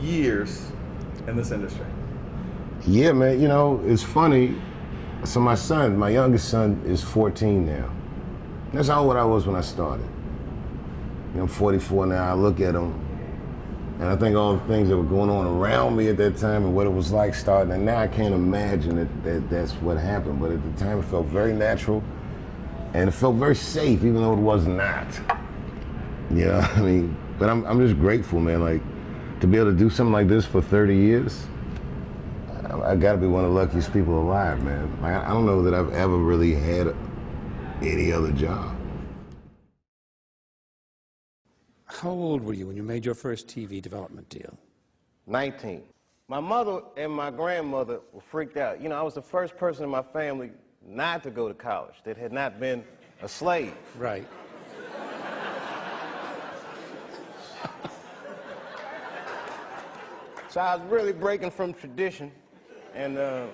years in this industry? Yeah, man, you know, it's funny. So my youngest son is 14 now. That's not what I was when I started. You know, I'm 44 now, I look at him, and I think all the things that were going on around me at that time and what it was like starting, and now I can't imagine that's what happened, but at the time it felt very natural, and it felt very safe, even though it was not. You know, I mean, but I'm just grateful, man, like, to be able to do something like this for 30 years, I gotta be one of the luckiest people alive, man. Like, I don't know that I've ever really had any other job. How old were you when you made your first TV development deal? 19. My mother and my grandmother were freaked out. You know, I was the first person in my family not to go to college that had not been a slave. Right. So I was really breaking from tradition, and it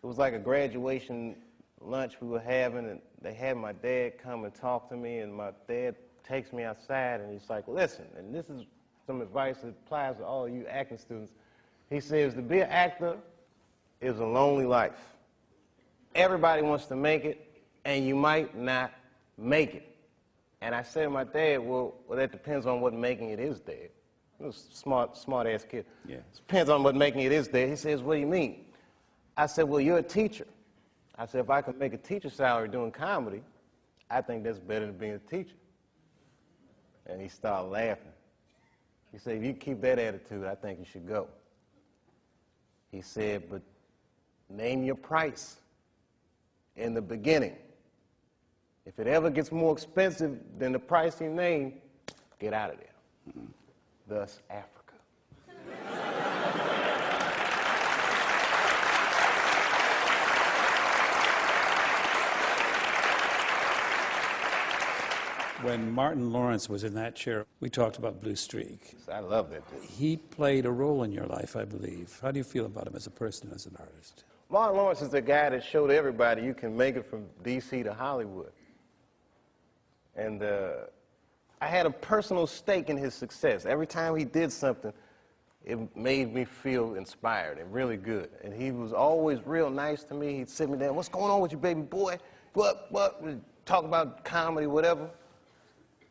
was like a graduation lunch we were having, and they had my dad come and talk to me, and my dad takes me outside, and he's like, listen, and this is some advice that applies to all you acting students. He says, to be an actor is a lonely life. Everybody wants to make it, and you might not make it. And I said to my dad, well, that depends on what making it is, Dad. He was a smart-ass kid. Yeah. It depends on what making it is, Dad. He says, what do you mean? I said, well, you're a teacher. I said, if I could make a teacher salary doing comedy, I think that's better than being a teacher. And he started laughing. He said, if you keep that attitude, I think you should go. He said, but name your price in the beginning. If it ever gets more expensive than the price you named, get out of there. Mm-hmm. Thus, Africa. When Martin Lawrence was in that chair, we talked about Blue Streak. I love that dude. He played a role in your life, I believe. How do you feel about him as a person, as an artist? Martin Lawrence is the guy that showed everybody you can make it from D.C. to Hollywood. And I had a personal stake in his success. Every time he did something, it made me feel inspired and really good. And he was always real nice to me. He'd sit me down, what's going on with you, baby boy? What? We'd talk about comedy, whatever.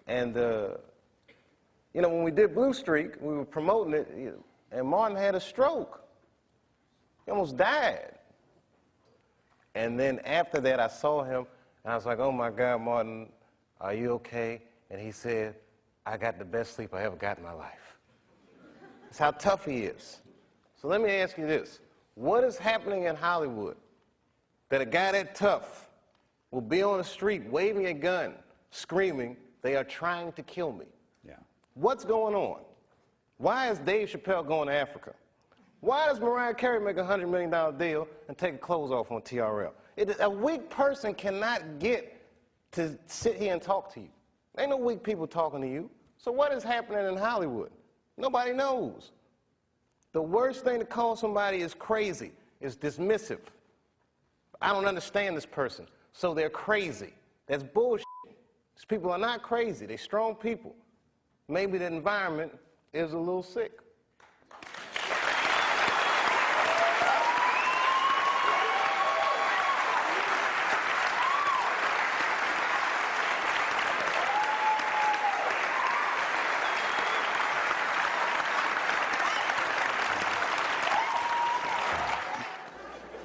And, you know, when we did Blue Streak, we were promoting it, and Martin had a stroke. He almost died. And then after that, I saw him, and I was like, oh, my God, Martin, are you okay? And he said, I got the best sleep I ever got in my life. That's how tough he is. So let me ask you this. What is happening in Hollywood that a guy that tough will be on the street waving a gun, screaming, they are trying to kill me? Yeah. What's going on? Why is Dave Chappelle going to Africa? Why does Mariah Carey make a $100 million deal and take her clothes off on TRL? A weak person cannot get to sit here and talk to you. Ain't no weak people talking to you. So what is happening in Hollywood? Nobody knows. The worst thing to call somebody is crazy, is dismissive. I don't understand this person, so they're crazy. That's bullshit. These people are not crazy. They're strong people. Maybe the environment is a little sick.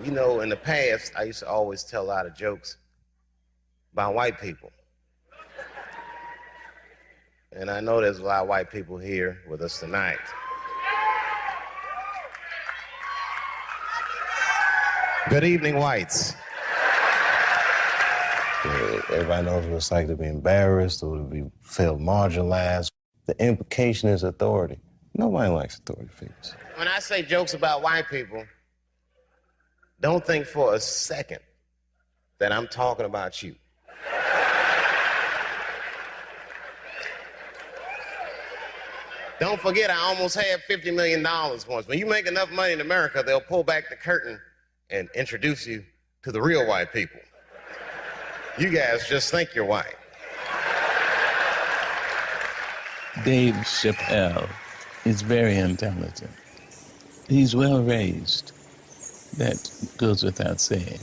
You know, in the past, I used to always tell a lot of jokes about white people. And I know there's a lot of white people here with us tonight. Good evening, whites. Everybody knows what it's like to be embarrassed or to be felt marginalized. The implication is authority. Nobody likes authority figures. When I say jokes about white people, don't think for a second that I'm talking about you. Don't forget, I almost had $50 million once. When you make enough money in America, they'll pull back the curtain and introduce you to the real white people. You guys just think you're white. Dave Chappelle. is very intelligent. He's well raised. That goes without saying.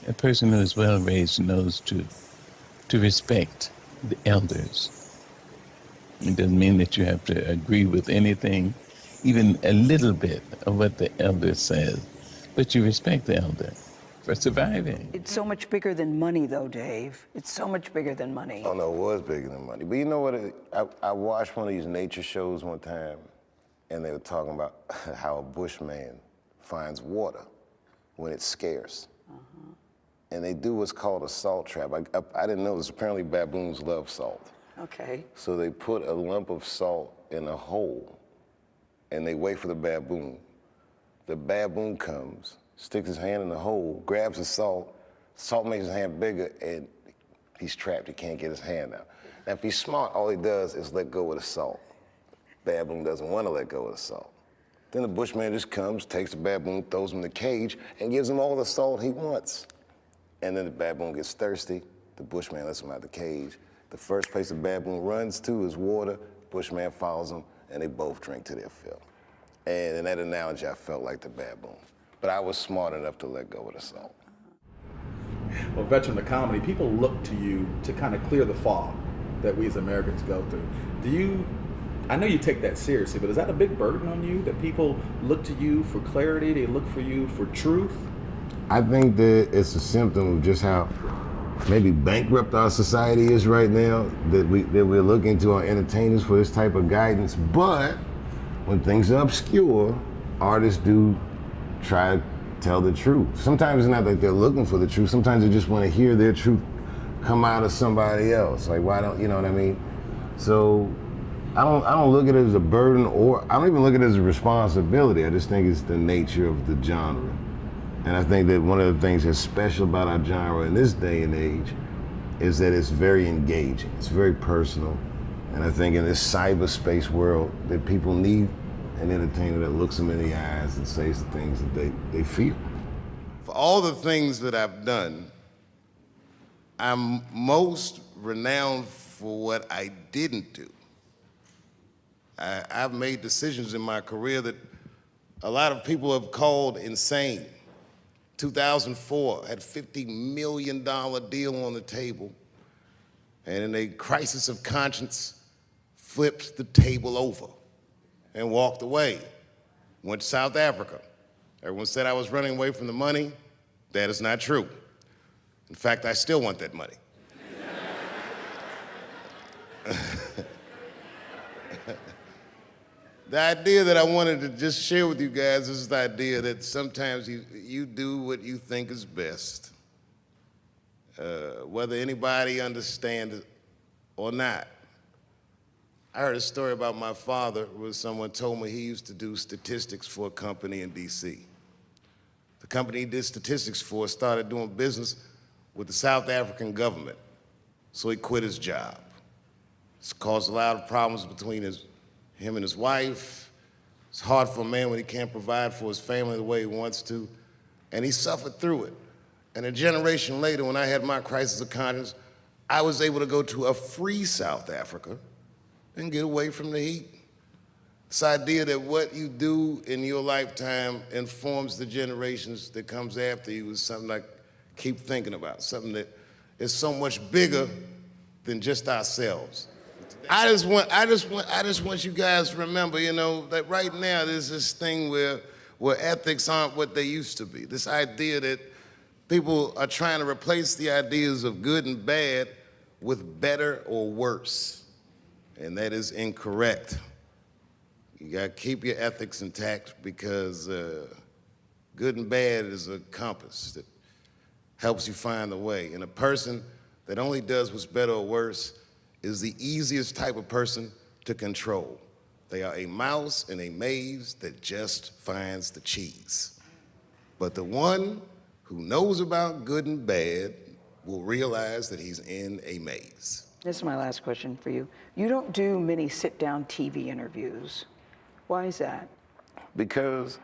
A person who is well raised knows to respect the elders. It doesn't mean that you have to agree with anything, even a little bit of what the elder says, but you respect the elder for surviving. It's so much bigger than money, though, Dave. It's so much bigger than money. Oh, no, it was bigger than money. But you know what? I watched one of these nature shows one time, and they were talking about how a bushman finds water when it's scarce. And they do what's called a salt trap. I didn't know this. Apparently, baboons love salt. Okay. So they put a lump of salt in a hole, and they wait for the baboon. The baboon comes, sticks his hand in the hole, grabs the salt makes his hand bigger, and he's trapped. He can't get his hand out. Now, if he's smart, all he does is let go of the salt. Baboon doesn't want to let go of the salt. Then the bushman just comes, takes the baboon, throws him in the cage, and gives him all the salt he wants. And then the baboon gets thirsty. The bushman lets him out of the cage. The first place the baboon runs to is water. Bushman follows him, and they both drink to their fill. And in that analogy, I felt like the baboon. But I was smart enough to let go of the salt. Well, veteran of comedy, people look to you to kind of clear the fog that we as Americans go through. I know you take that seriously, but is that a big burden on you, that people look to you for clarity, they look for you for truth? I think that it's a symptom of just how maybe bankrupt our society is right now, that we're looking to our entertainers for this type of guidance. But when things are obscure, artists do try to tell the truth. Sometimes it's not like they're looking for the truth. Sometimes they just want to hear their truth come out of somebody else. Like, why don't, you know what I mean? So I don't look at it as a burden, or I don't even look at it as a responsibility. I just think it's the nature of the genre. And I think that one of the things that's special about our genre in this day and age is that it's very engaging. It's very personal. And I think in this cyberspace world that people need an entertainer that looks them in the eyes and says the things that they feel. For all the things that I've done, I'm most renowned for what I didn't do. I've made decisions in my career that a lot of people have called insane. 2004, had a $50 million deal on the table, and in a crisis of conscience, flipped the table over and walked away. Went to South Africa. Everyone said I was running away from the money. That is not true. In fact, I still want that money. The idea that I wanted to just share with you guys is the idea that sometimes you do what you think is best, whether anybody understands it or not. I heard a story about my father where someone told me he used to do statistics for a company in DC. The company he did statistics for started doing business with the South African government, so he quit his job. It's caused a lot of problems between him and his wife. It's hard for a man when he can't provide for his family the way he wants to, and he suffered through it. And a generation later, when I had my crisis of conscience, I was able to go to a free South Africa and get away from the heat. This idea that what you do in your lifetime informs the generations that comes after you is something I keep thinking about, something that is so much bigger than just ourselves. I just want you guys to remember, you know, that right now there's this thing where ethics aren't what they used to be. This idea that people are trying to replace the ideas of good and bad with better or worse. And that is incorrect. You gotta keep your ethics intact, because good and bad is a compass that helps you find the way. And a person that only does what's better or worse is the easiest type of person to control. They are a mouse in a maze that just finds the cheese. But the one who knows about good and bad will realize that he's in a maze. This is my last question for you. You don't do many sit-down TV interviews. Why is that? Because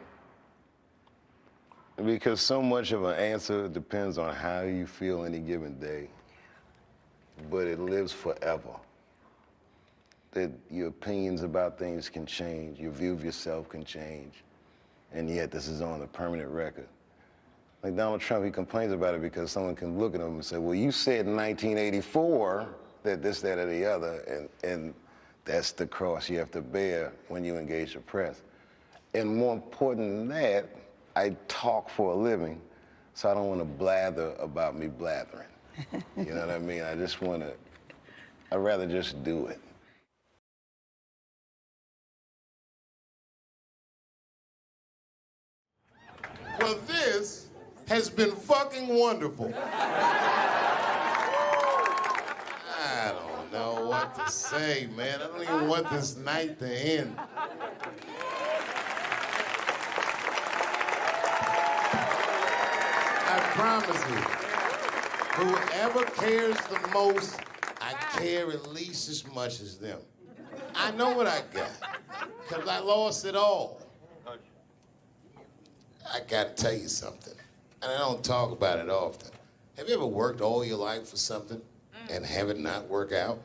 so much of an answer depends on how you feel any given day, but it lives forever. that your opinions about things can change, your view of yourself can change, and yet this is on a permanent record. Like Donald Trump, he complains about it because someone can look at him and say, well, you said in 1984 that this, that, or the other, and that's the cross you have to bear when you engage the press. And more important than that, I talk for a living, so I don't want to blather about me blathering. You know what I mean? I'd rather just do it. Well, this has been fucking wonderful. I don't know what to say, man. I don't even want this night to end. I promise you, whoever cares the most, I care at least as much as them. I know what I got, because I lost it all. I gotta tell you something, and I don't talk about it often. Have you ever worked all your life for something and have it not work out?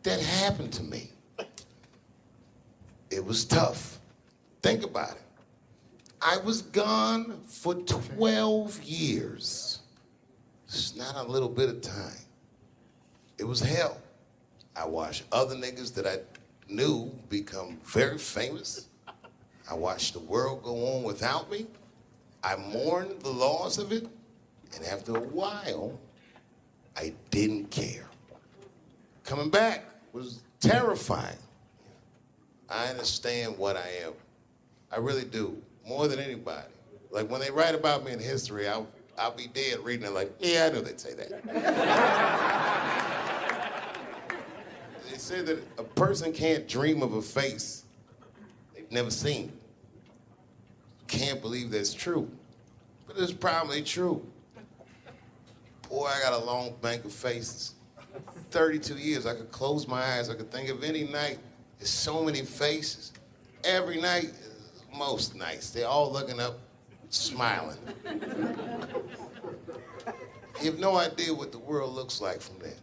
That happened to me. It was tough. Think about it. I was gone for 12 years. It's not a little bit of time. It was hell. I watched other niggas that I knew become very famous. I watched the world go on without me. I mourned the loss of it, and after a while, I didn't care. Coming back was terrifying. I understand what I am. I really do, more than anybody. Like when they write about me in history, I'll be dead reading it like, yeah, I knew they'd say that. They say that a person can't dream of a face they've never seen. Can't believe that's true, but it's probably true. Boy, I got a long bank of faces. 32 years, I could close my eyes, I could think of any night. There's so many faces. Every night, most nights, they're all looking up, smiling. You have no idea what the world looks like from there.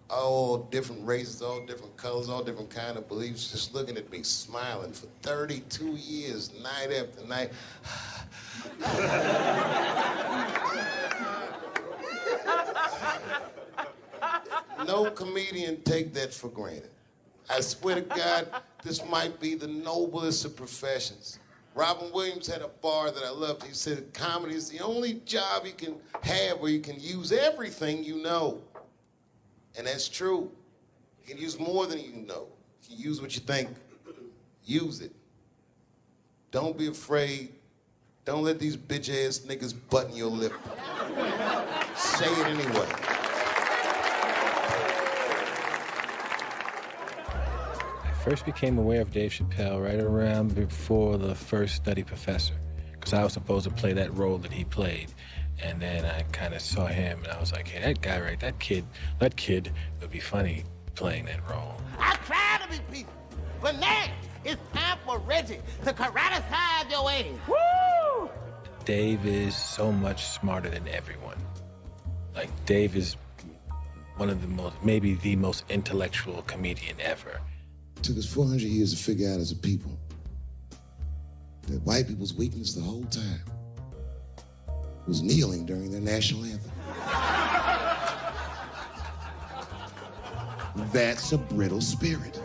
All different races, all different colors, all different kind of beliefs, just looking at me, smiling for 32 years, night after night. No comedian take that for granted. I swear to God, this might be the noblest of professions. Robin Williams had a bar that I loved. He said comedy is the only job you can have where you can use everything you know. And that's true. You can use more than you know. You can use what you think. Use it. Don't be afraid. Don't let these bitch-ass niggas button your lip. Say it anyway. I first became aware of Dave Chappelle right around before the first Nutty Professor, because I was supposed to play that role that he played. And then I kind of saw him, and I was like, hey, that guy, right, that kid would be funny playing that role. I try to be peaceful, but now it's time for Reggie to karate-size your ass. Woo! Dave is so much smarter than everyone. Like, Dave is one of the most, maybe the most intellectual comedian ever. It took us 400 years to figure out as a people that white people's weakness the whole time was kneeling during their national anthem. That's a brittle spirit.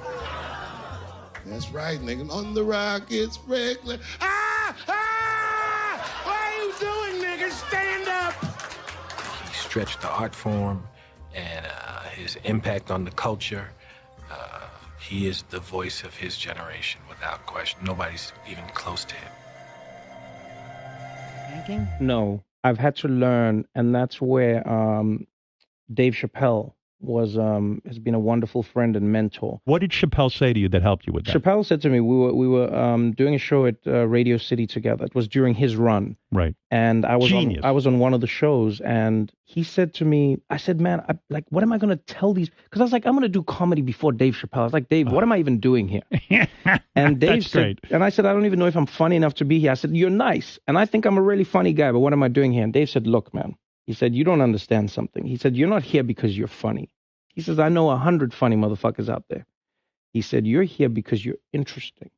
That's right, nigga. On the rock, it's regular. Ah! Ah! What are you doing, nigga? Stand up! He stretched the art form and his impact on the culture. He is the voice of his generation, without question. Nobody's even close to him. No, I've had to learn, and that's where Dave Chappelle has been a wonderful friend and mentor. What did Chappelle say to you that helped you with that? Chappelle said to me, we were doing a show at Radio City together. It was during his run. Right. And I was on one of the shows, and he said to me, I said, man, what am I going to tell these? Because I was like, I'm going to do comedy before Dave Chappelle. I was like, Dave, what am I even doing here? And Dave said, and I said, I don't even know if I'm funny enough to be here. I said, you're nice, and I think I'm a really funny guy, but what am I doing here? And Dave said, look, man. He said, you don't understand something. He said, you're not here because you're funny. He says, I know 100 funny motherfuckers out there. He said, you're here because you're interesting.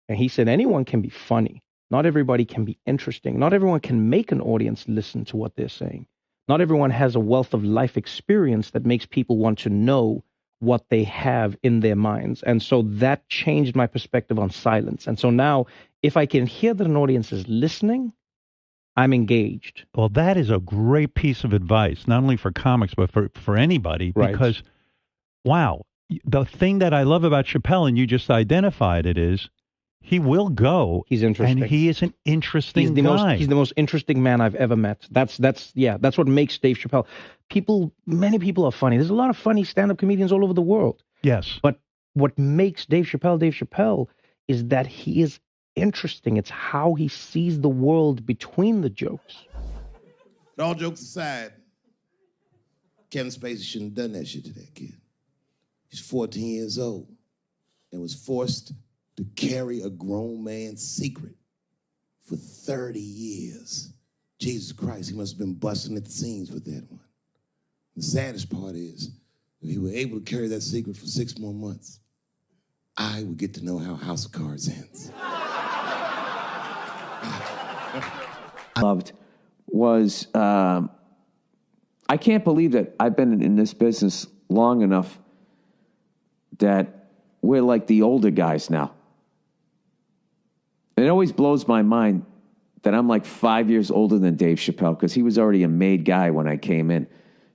And he said, anyone can be funny. Not everybody can be interesting. Not everyone can make an audience listen to what they're saying. Not everyone has a wealth of life experience that makes people want to know what they have in their minds. And so that changed my perspective on silence. And so now, if I can hear that an audience is listening, I'm engaged. Well, that is a great piece of advice, not only for comics, but for anybody, Right. because, wow, the thing that I love about Chappelle, and you just identified it, is he will go. He's interesting. And he is an interesting guy. He's the most interesting man I've ever met. That's what makes Dave Chappelle. Many people are funny. There's a lot of funny stand-up comedians all over the world. Yes. But what makes Dave Chappelle is that he is interesting. It's how he sees the world between the jokes. But all jokes aside, Kevin Spacey shouldn't have done that shit to that kid. He's 14 years old and was forced to carry a grown man's secret for 30 years. Jesus Christ, he must have been busting at the seams with that one. The saddest part is, if he were able to carry that secret for 6 more months, I would get to know how House of Cards ends. Loved was, I can't believe that I've been in this business long enough that we're like the older guys now. It always blows my mind that I'm like 5 years older than Dave Chappelle, because he was already a made guy when I came in.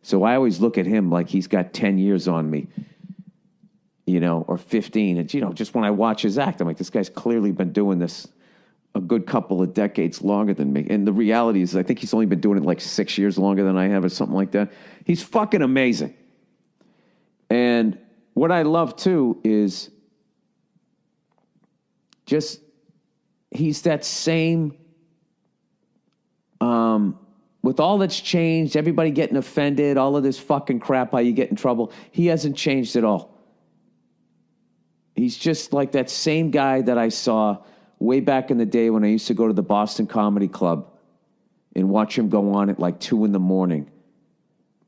So I always look at him like he's got 10 years on me, or 15. And, just when I watch his act, I'm like, this guy's clearly been doing this a good couple of decades longer than me. And the reality is, I think he's only been doing it like 6 years longer than I have or something like that. He's fucking amazing. And what I love, too, is just he's that same, with all that's changed, everybody getting offended, all of this fucking crap, how you get in trouble, he hasn't changed at all. He's just like that same guy that I saw way back in the day when I used to go to the Boston Comedy Club and watch him go on at like 2 a.m.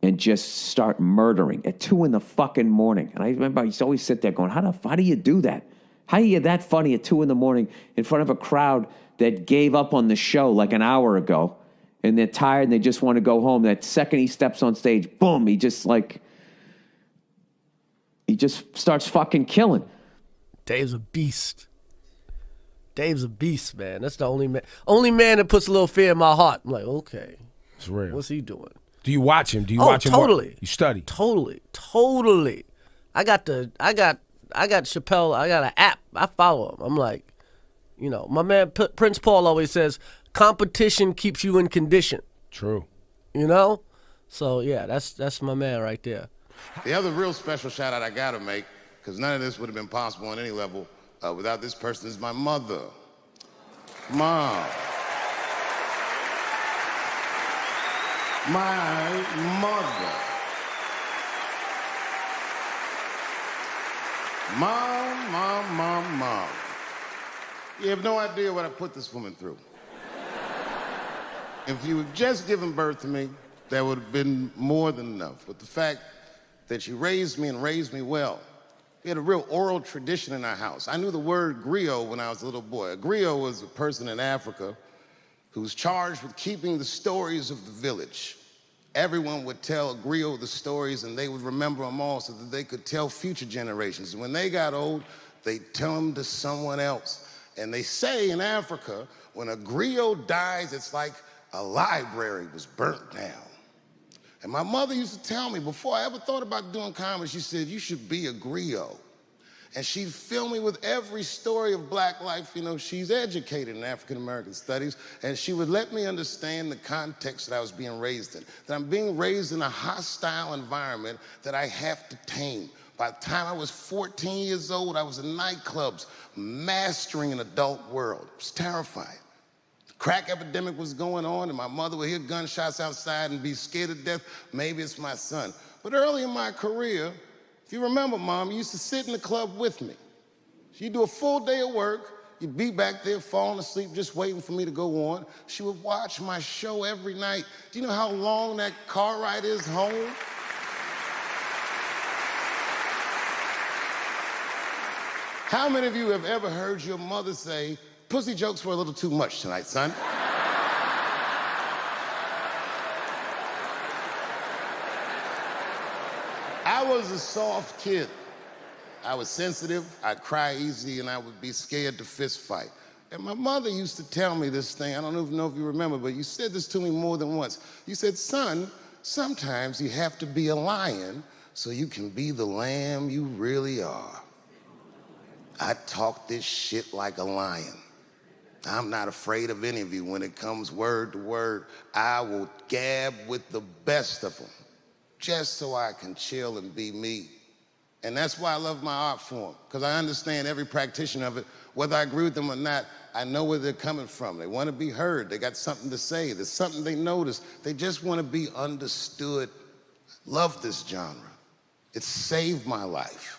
and just start murdering at 2 a.m. And I remember I used to always sit there going, how do you do that? How are you that funny at 2 a.m. in front of a crowd that gave up on the show like an hour ago, and they're tired and they just want to go home? That second he steps on stage, boom, he just starts fucking killing. Dave's a beast. Dave's a beast, man. That's the only man that puts a little fear in my heart. I'm like, okay, it's real. What's he doing? Do you watch him? Do you watch him? Totally. You study? Totally. I got Chappelle. I got an app. I follow him. I'm like, my man Prince Paul always says, competition keeps you in condition. True. So yeah, that's my man right there. The other real special shout out I gotta make, because none of this would have been possible on any level without this person, is my mother. Mom. My mother. Mom. You have no idea what I put this woman through. If you had just given birth to me, that would have been more than enough. But the fact that she raised me and raised me well, we had a real oral tradition in our house. I knew the word griot when I was a little boy. A griot was a person in Africa who was charged with keeping the stories of the village. Everyone would tell a griot the stories, and they would remember them all so that they could tell future generations. And when they got old, they'd tell them to someone else. And they say in Africa, when a griot dies, it's like a library was burnt down. And my mother used to tell me, before I ever thought about doing comedy, she said, you should be a griot. And she'd fill me with every story of black life. She's educated in African-American studies, and she would let me understand the context that I was being raised in, that I'm being raised in a hostile environment that I have to tame. By the time I was 14 years old, I was in nightclubs, mastering an adult world. It was terrifying. The crack epidemic was going on, and my mother would hear gunshots outside and be scared to death. Maybe it's my son. But early in my career, if you remember, Mom, you used to sit in the club with me. She'd do a full day of work. You'd be back there falling asleep, just waiting for me to go on. She would watch my show every night. Do you know how long that car ride is home? How many of you have ever heard your mother say, pussy jokes were a little too much tonight, son? I was a soft kid. I was sensitive, I'd cry easy, and I would be scared to fist fight. And my mother used to tell me this thing, I don't even know if you remember, but you said this to me more than once. You said, son, sometimes you have to be a lion so you can be the lamb you really are. I talk this shit like a lion. I'm not afraid of any of you. When it comes word to word, I will gab with the best of them, just so I can chill and be me. And that's why I love my art form, because I understand every practitioner of it. Whether I agree with them or not, I know where they're coming from. They want to be heard. They got something to say. There's something they notice. They just want to be understood. Love this genre. It saved my life.